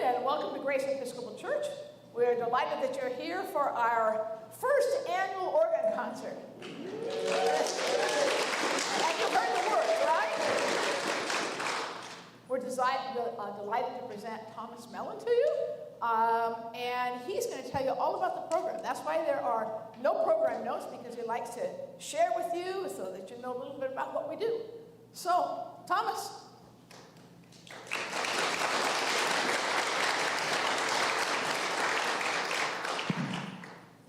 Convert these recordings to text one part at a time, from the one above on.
and welcome to Grace Episcopal Church. We're delighted that you're here for our first annual organ concert. And you've heard the words, right? We're delighted to present Thomas Mellan to you. And he's going to tell you all about the program. That's why there are no program notes, because he likes to share with you so that you know a little bit about what we do. So, Thomas.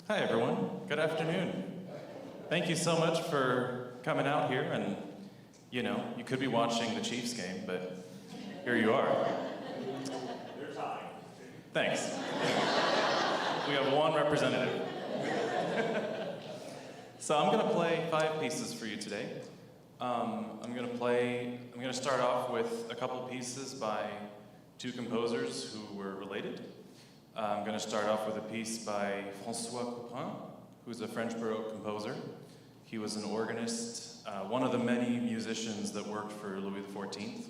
Hi everyone, good afternoon. Thank you so much for coming out here, and you could be watching the Chiefs game, but here you are. You're time. Thanks. We have one representative. So I'm gonna play 5 pieces for you today. I'm gonna start off with a couple pieces by 2 composers who were related. I'm going to start off with a piece by François Couperin, who's a French Baroque composer. He was an organist, one of the many musicians that worked for Louis XIV.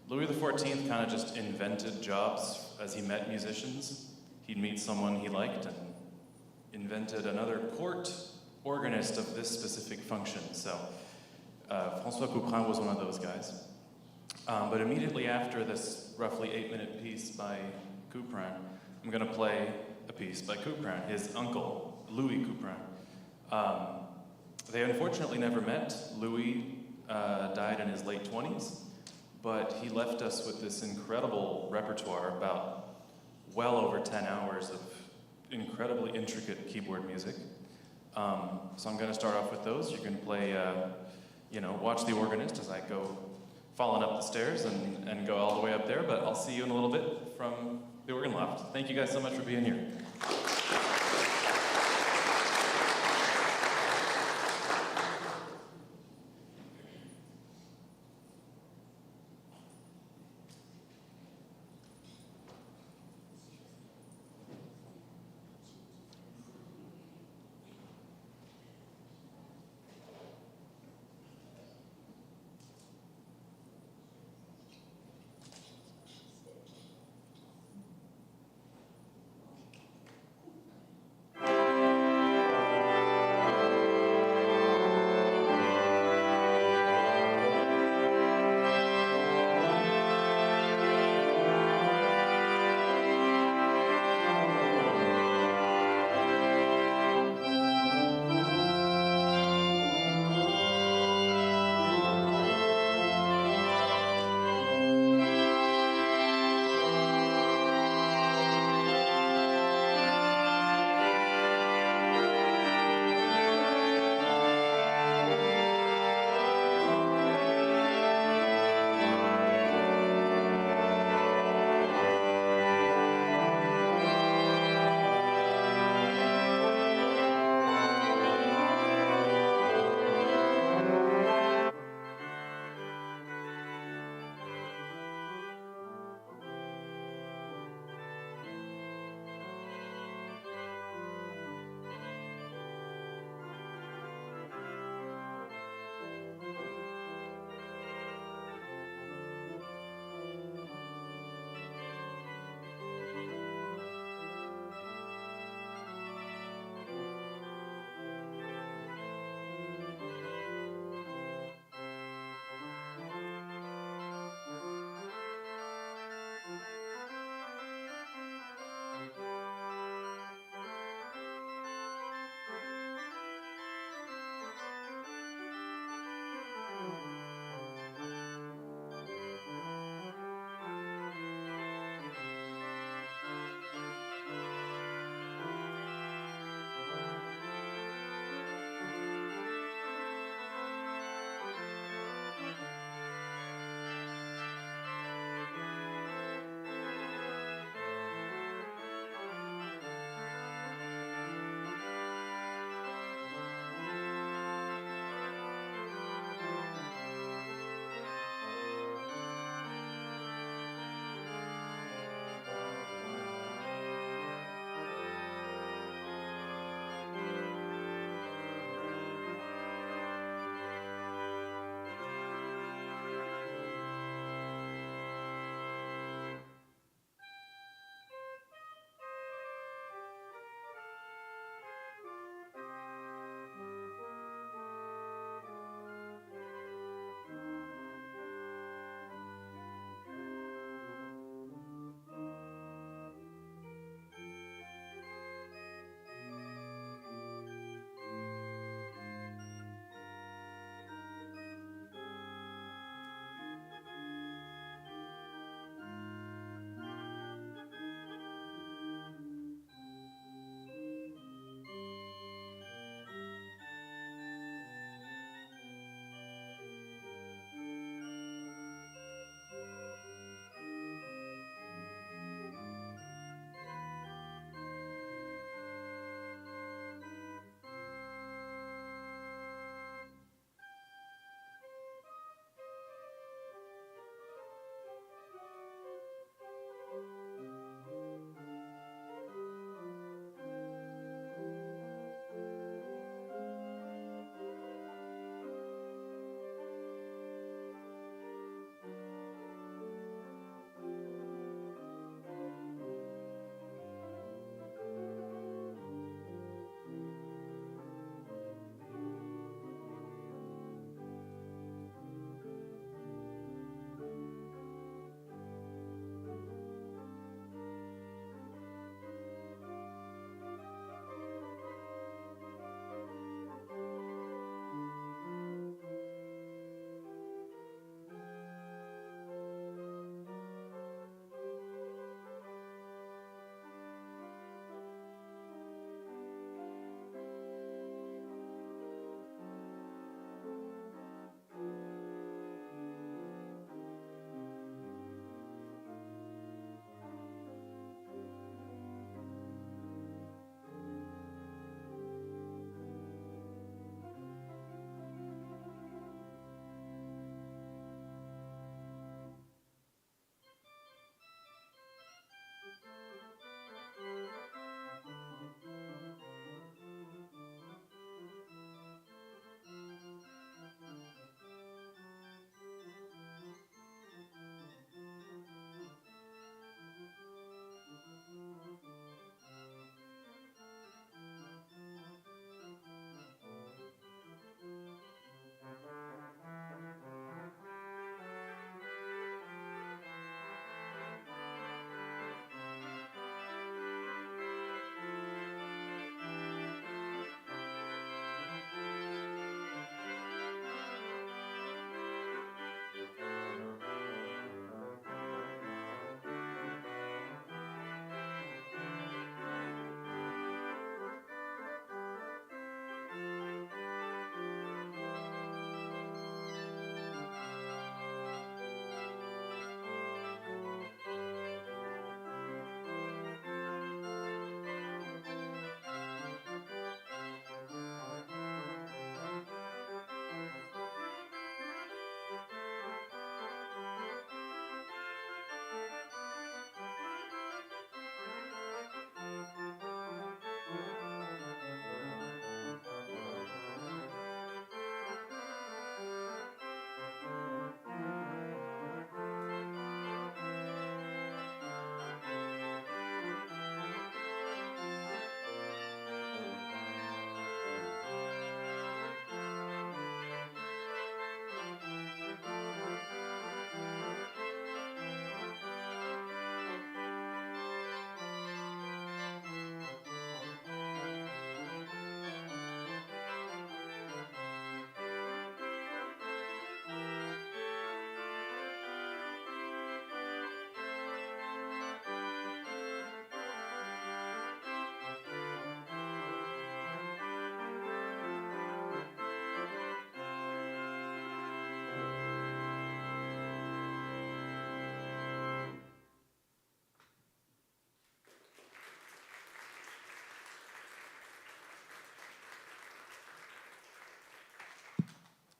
Louis XIV kind of just invented jobs as he met musicians. He'd meet someone he liked and invented another court organist of this specific function. So François Couperin was one of those guys. But immediately after this roughly 8-minute piece by Couperin, I'm going to play a piece by Couperin, his uncle, Louis Couperin. They unfortunately never met. Louis died in his late 20s, but he left us with this incredible repertoire, about well over 10 hours of incredibly intricate keyboard music. So I'm going to start off with those. You can play, watch the organist as I go falling up the stairs and go all the way up there, but I'll see you in a little bit from the organ loft. Thank you guys so much for being here.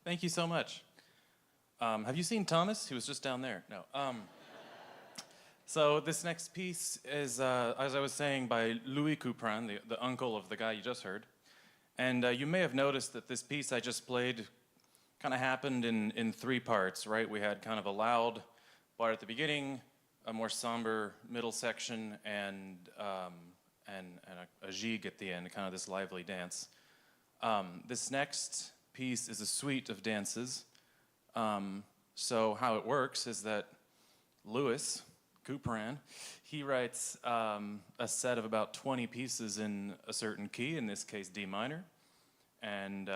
Thank you so much. Have you seen Thomas? He was just down there. No. So this next piece is, as I was saying, by Louis Couperin, the uncle of the guy you just heard. And you may have noticed that this piece I just played kind of happened in three parts, right? We had kind of a loud part at the beginning, a more somber middle section, and a jig at the end, kind of this lively dance. This next piece is a suite of dances. So how it works is that Louis Couperin, he writes a set of about 20 pieces in a certain key, in this case D minor, and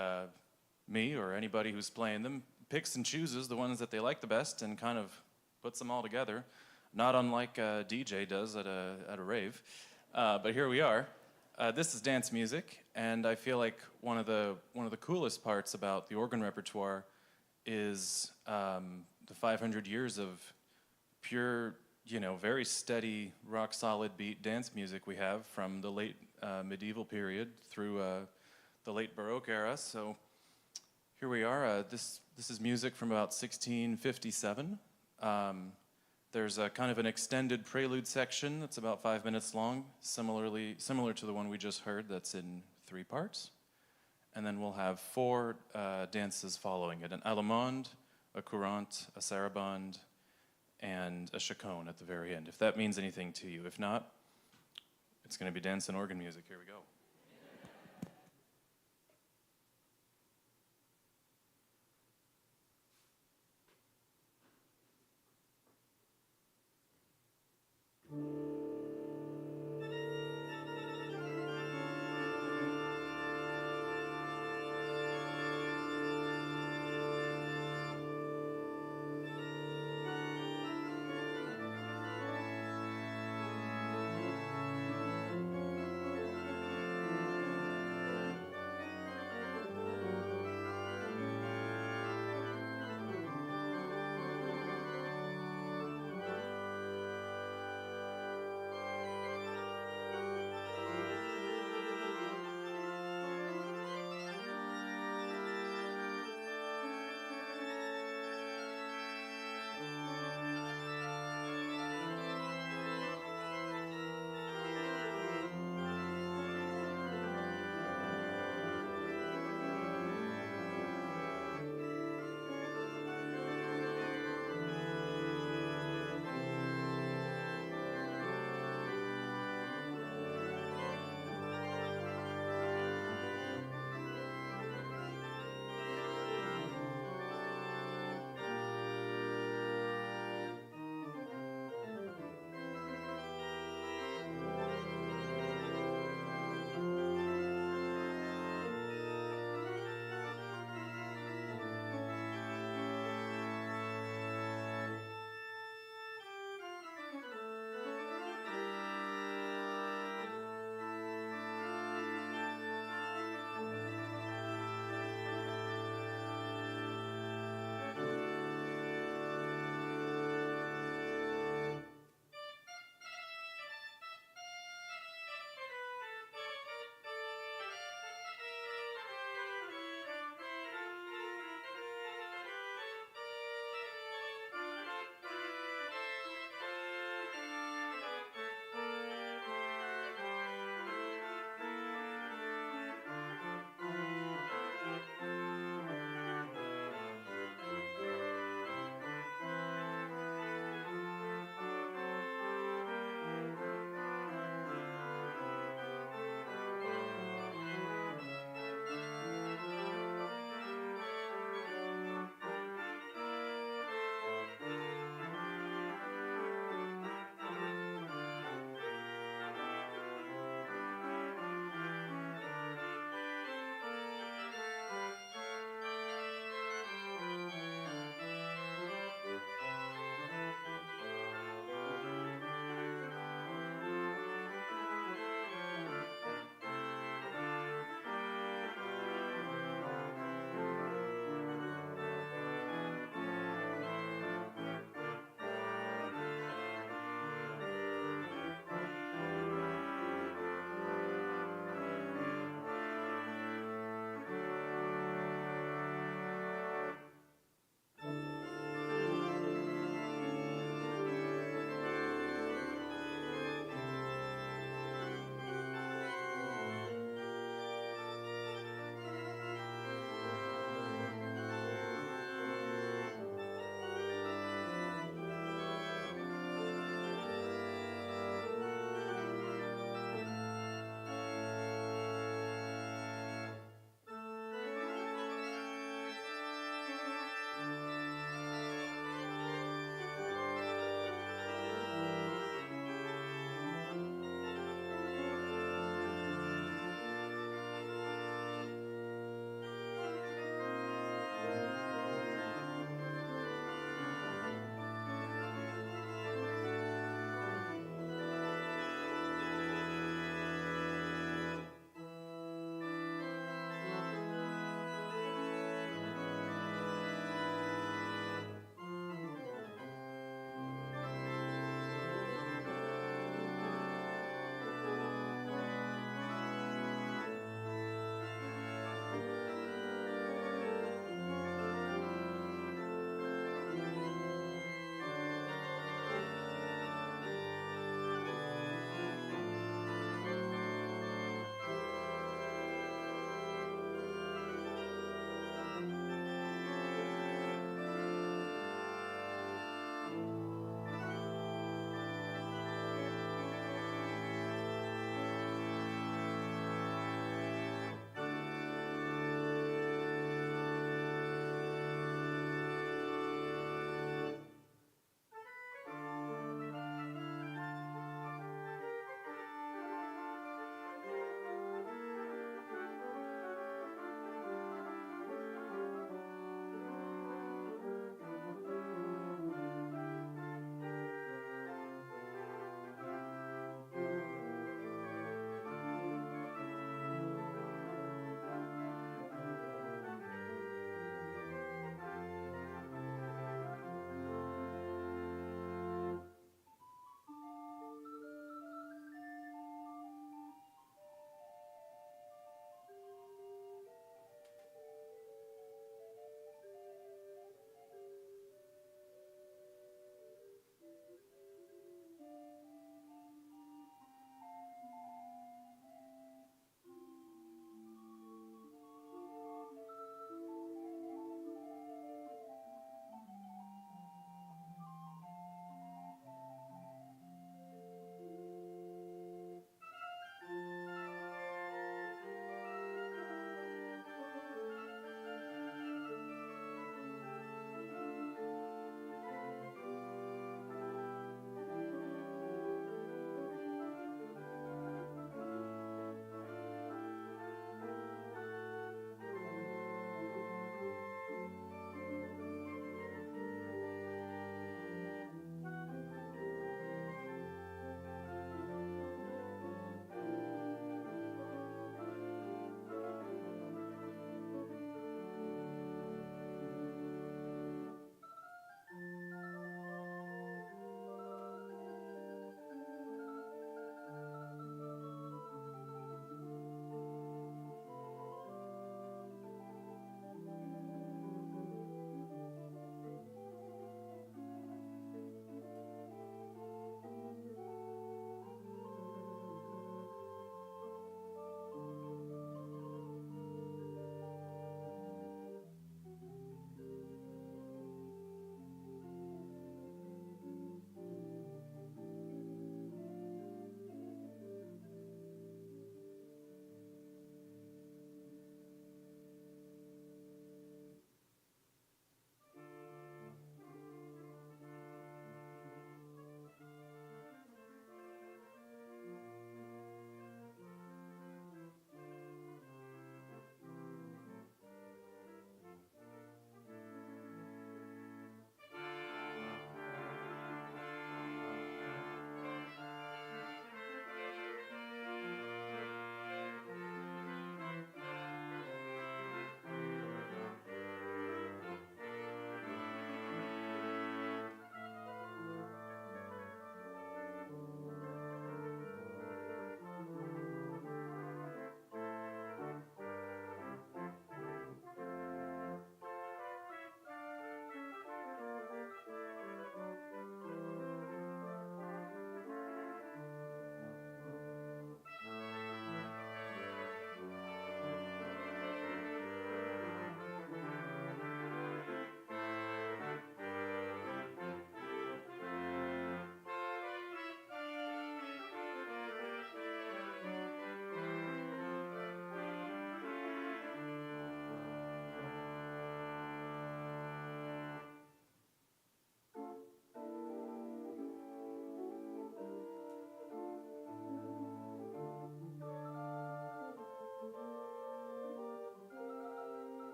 me or anybody who's playing them picks and chooses the ones that they like the best and kind of puts them all together, not unlike a DJ does at a rave. But here we are. This is dance music, and I feel like one of the coolest parts about the organ repertoire is the 500 years of pure, very steady, rock-solid beat dance music we have from the late medieval period through the late Baroque era. So here we are. This is music from about 1657. There's a kind of an extended prelude section that's about 5 minutes long, similar to the one we just heard that's in 3 parts. And then we'll have 4 dances following it: an allemande, a courante, a sarabande, and a chaconne at the very end, if that means anything to you. If not, it's going to be dance and organ music. Here we go.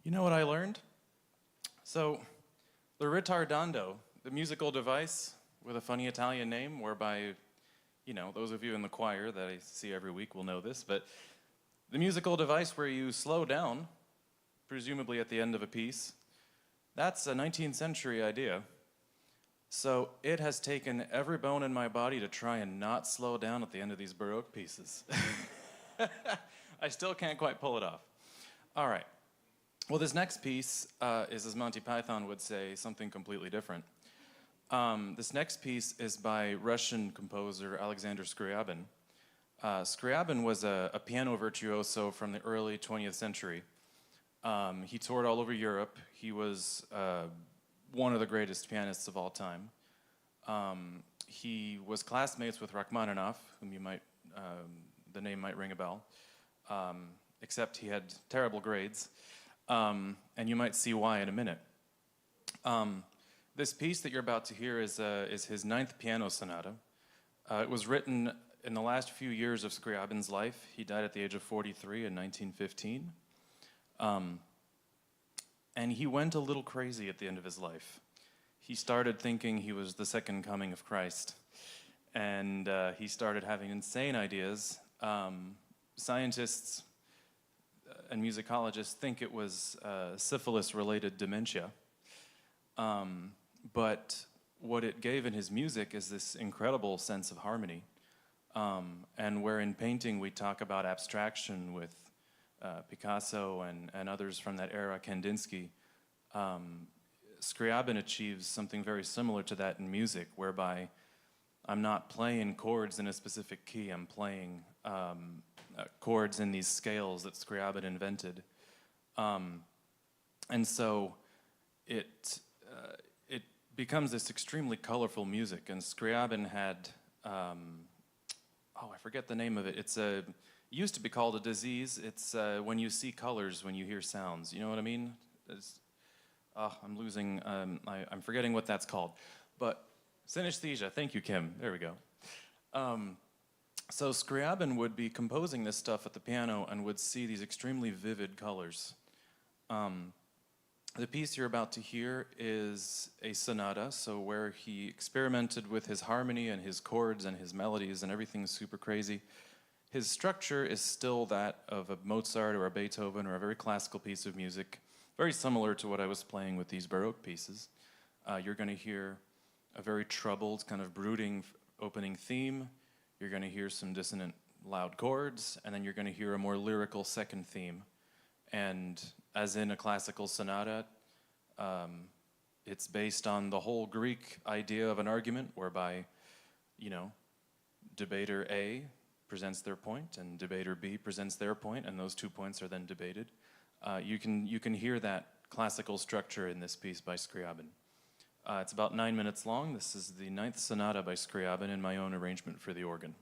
You know what I learned? So, the ritardando, the musical device with a funny Italian name, whereby, those of you in the choir that I see every week will know this, but the musical device where you slow down, presumably at the end of a piece, that's a 19th century idea. So it has taken every bone in my body to try and not slow down at the end of these Baroque pieces. I still can't quite pull it off. All right. Well, this next piece is, as Monty Python would say, something completely different. This next piece is by Russian composer Alexander Scriabin. Scriabin was a piano virtuoso from the early 20th century. He toured all over Europe. He was one of the greatest pianists of all time. He was classmates with Rachmaninoff, whom the name might ring a bell, except he had terrible grades, and you might see why in a minute. This piece that you're about to hear is his 9th piano sonata. It was written in the last few years of Scriabin's life. He died at the age of 43 in 1915. And he went a little crazy at the end of his life. He started thinking he was the second coming of Christ. And he started having insane ideas. Scientists and musicologists think it was syphilis-related dementia. But what it gave in his music is this incredible sense of harmony. And where in painting we talk about abstraction with Picasso and others from that era, Kandinsky, Scriabin achieves something very similar to that in music, whereby I'm not playing chords in a specific key, I'm playing chords in these scales that Scriabin invented. And so it becomes this extremely colorful music, and Scriabin had, I forget the name of it. It used to be called a disease. It's when you see colors, when you hear sounds. You know what I mean? I'm losing, I'm forgetting what that's called. But synesthesia, thank you, Kim. There we go. So Scriabin would be composing this stuff at the piano and would see these extremely vivid colors. The piece you're about to hear is a sonata, so where he experimented with his harmony and his chords and his melodies and everything's super crazy. His structure is still that of a Mozart or a Beethoven or a very classical piece of music, very similar to what I was playing with these Baroque pieces. You're going to hear a very troubled, kind of brooding opening theme. You're going to hear some dissonant, loud chords, and then you're going to hear a more lyrical second theme. And as in a classical sonata, it's based on the whole Greek idea of an argument, whereby, debater A presents their point, and debater B presents their point, and those 2 points are then debated. You can hear that classical structure in this piece by Scriabin. It's about 9 minutes long. This is the 9th sonata by Scriabin in my own arrangement for the organ.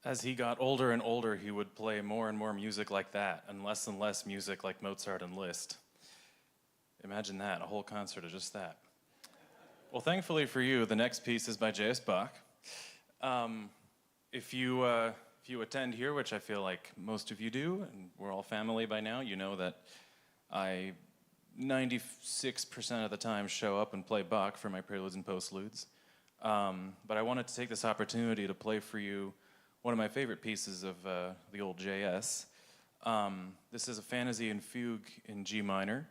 As he got older and older, he would play more and more music like that, and less music like Mozart and Liszt. Imagine that, a whole concert of just that. Well, thankfully for you, the next piece is by J.S. Bach. If you attend here, which I feel like most of you do, and we're all family by now, you know that I 96% of the time show up and play Bach for my preludes and postludes. But I wanted to take this opportunity to play for you one of my favorite pieces of the old JS. This is a fantasy and fugue in G minor,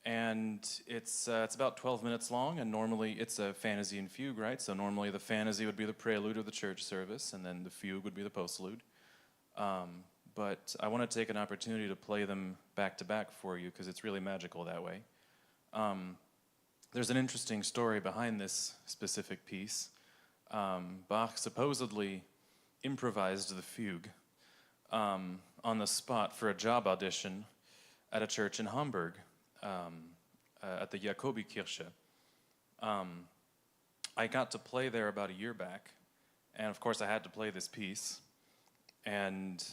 and it's about 12 minutes long, and normally it's a fantasy and fugue, right? So normally the fantasy would be the prelude of the church service, and then the fugue would be the postlude. But I want to take an opportunity to play them back to back for you because it's really magical that way. There's an interesting story behind this specific piece. Bach supposedly improvised the fugue on the spot for a job audition at a church in Hamburg, at the Jakobikirche. I got to play there about a year back, and of course I had to play this piece. And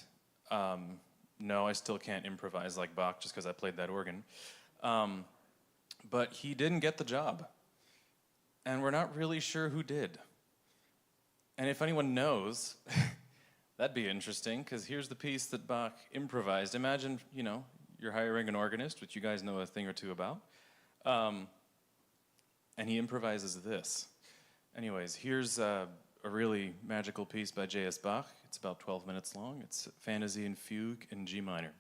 no, I still can't improvise like Bach just because I played that organ. But he didn't get the job, and we're not really sure who did. And if anyone knows, that'd be interesting, because here's the piece that Bach improvised. Imagine, you're hiring an organist, which you guys know a thing or two about, and he improvises this. Anyways, here's a really magical piece by J.S. Bach. It's about 12 minutes long. It's Fantasy and Fugue in G minor.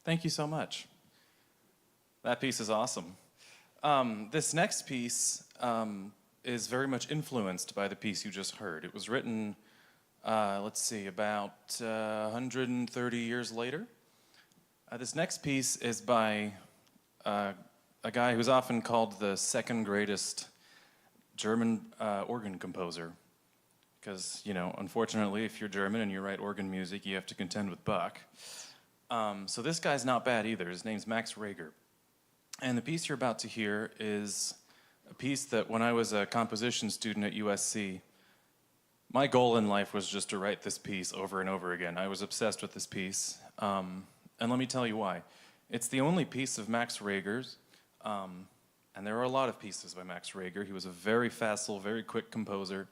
Thank you so much. That piece is awesome. This next piece is very much influenced by the piece you just heard. It was written, about 130 years later. This next piece is by a guy who's often called the second greatest German organ composer. Because, unfortunately, if you're German and you write organ music, you have to contend with Bach. So this guy's not bad either. His name's Max Reger. And the piece you're about to hear is a piece that when I was a composition student at USC, my goal in life was just to write this piece over and over again. I was obsessed with this piece. And let me tell you why. It's the only piece of Max Reger's, and there are a lot of pieces by Max Reger. He was a very facile, very quick composer.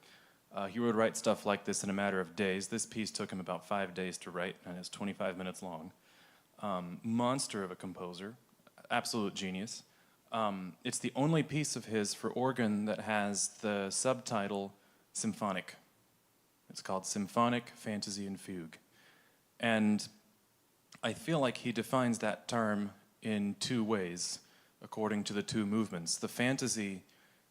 He would write stuff like this in a matter of days. This piece took him about 5 days to write, and it's 25 minutes long. Monster of a composer, absolute genius. It's the only piece of his for organ that has the subtitle symphonic. It's called Symphonic Fantasy and Fugue. And I feel like he defines that term in two ways, according to the two movements. The fantasy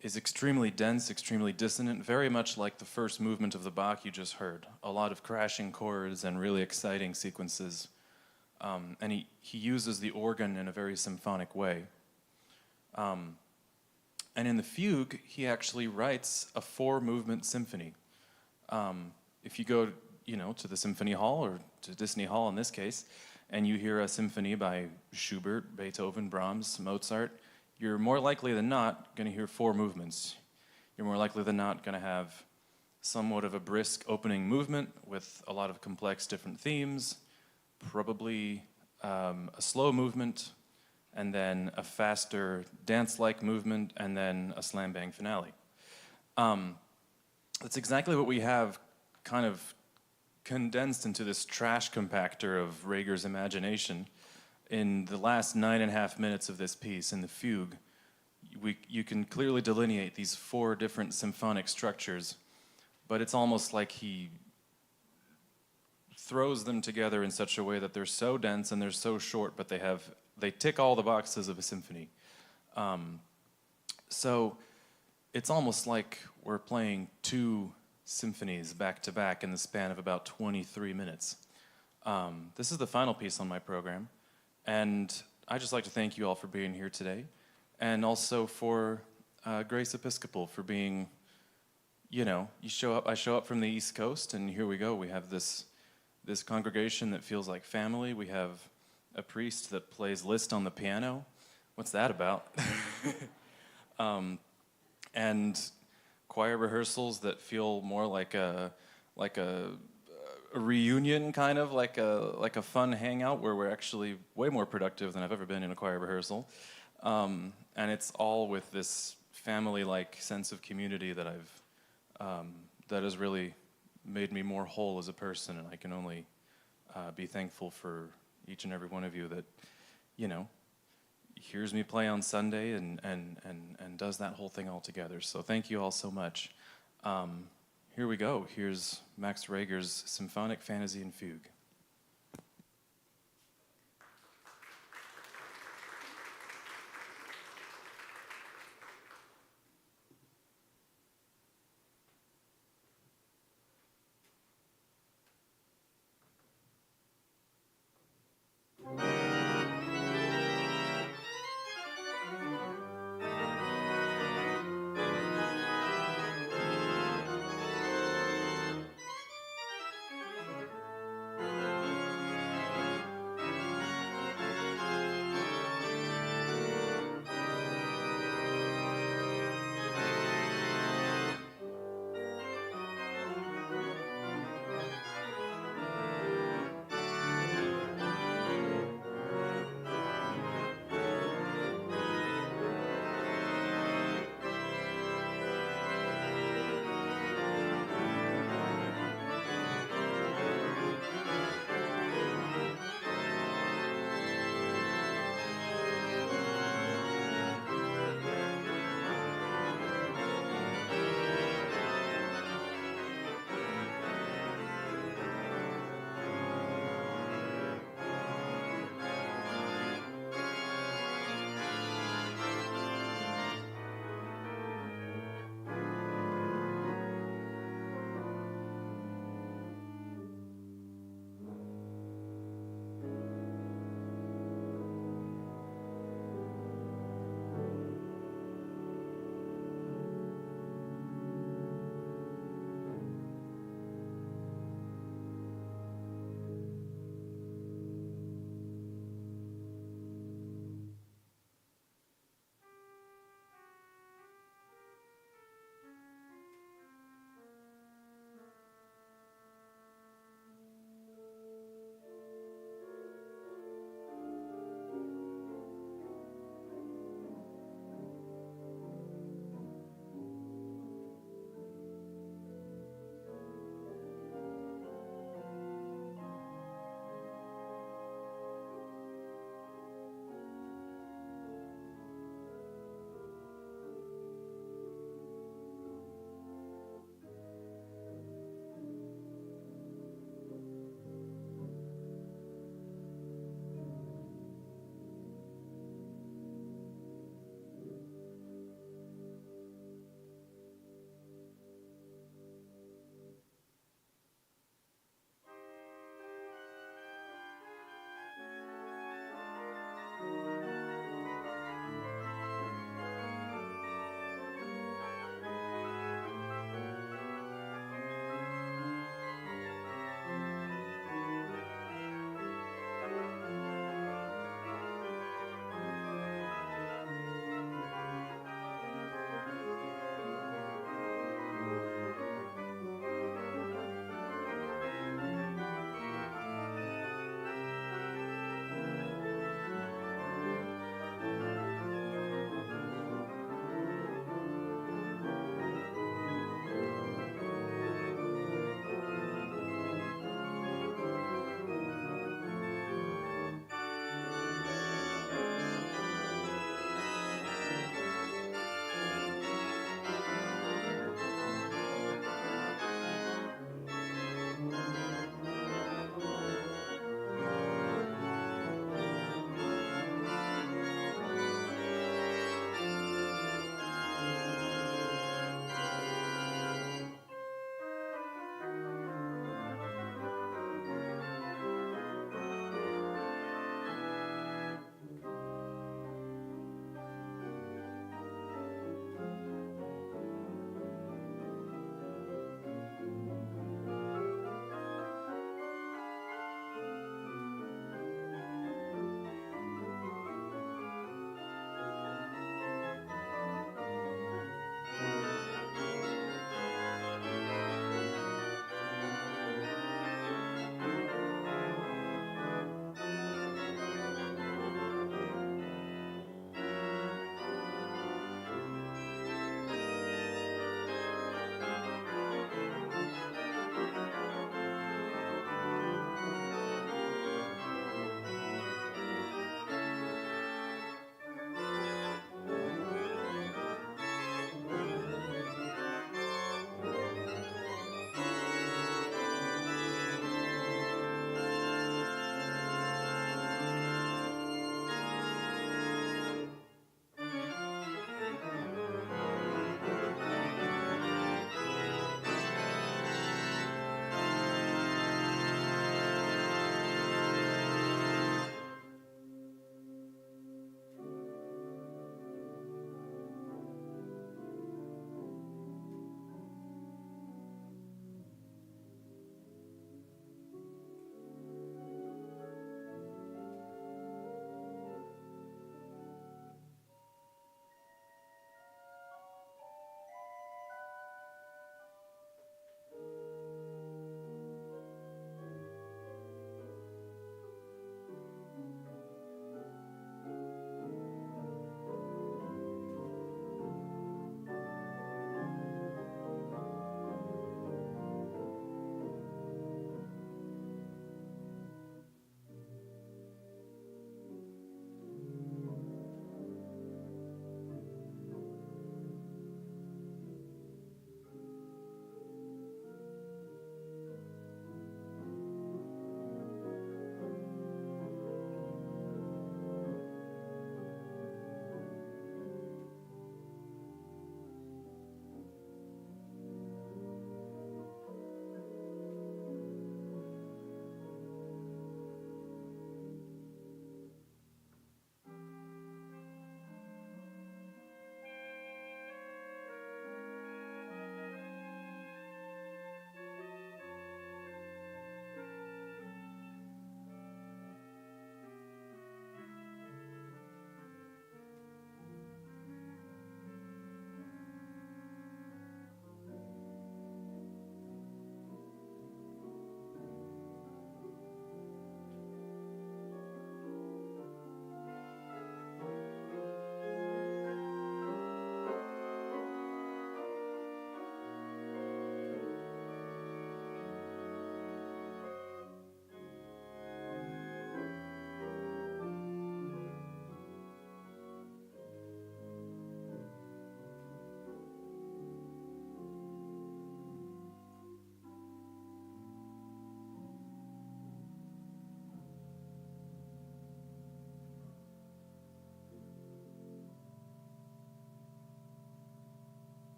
is extremely dense, extremely dissonant, very much like the first movement of the Bach you just heard. A lot of crashing chords and really exciting sequences. And he uses the organ in a very symphonic way. And in the fugue, he actually writes a 4-movement symphony. If you go, to the Symphony Hall, or to Disney Hall in this case, and you hear a symphony by Schubert, Beethoven, Brahms, Mozart, you're more likely than not going to hear 4 movements. You're more likely than not going to have somewhat of a brisk opening movement with a lot of complex different themes, probably a slow movement, and then a faster dance-like movement, and then a slam-bang finale. That's exactly what we have kind of condensed into this trash compactor of Reger's imagination. In the last 9.5 minutes of this piece, in the fugue, you can clearly delineate these 4 different symphonic structures, but it's almost like he throws them together in such a way that they're so dense and they're so short, but they tick all the boxes of a symphony. So it's almost like we're playing 2 symphonies back to back in the span of about 23 minutes. This is the final piece on my program. And I'd just like to thank you all for being here today, and also for Grace Episcopal for being, I show up from the East Coast, and here we go. We have this congregation that feels like family. We have a priest that plays Liszt on the piano. What's that about? And choir rehearsals that feel more like a reunion, kind of like a fun hangout where we're actually way more productive than I've ever been in a choir rehearsal, and it's all with this family-like sense of community that that has really made me more whole as a person, and I can only be thankful for each and every one of you that hears me play on Sunday and does that whole thing all together. So thank you all so much. Here we go. Here's Max Reger's Symphonic Fantasy and Fugue.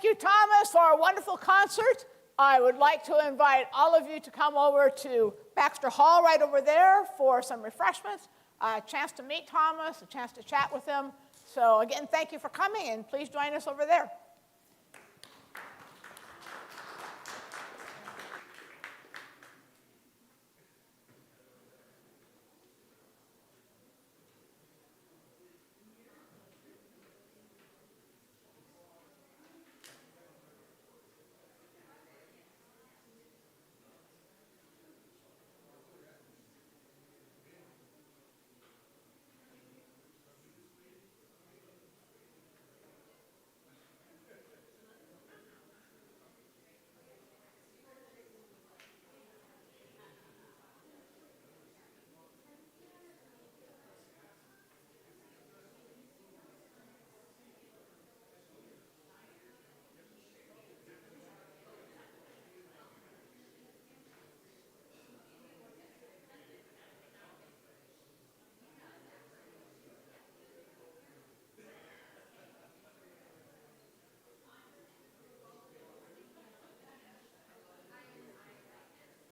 thank you, Thomas, for a wonderful concert. I would like to invite all of you to come over to Baxter Hall right over there for some refreshments, a chance to meet Thomas, a chance to chat with him. So again, thank you for coming, and please join us over there.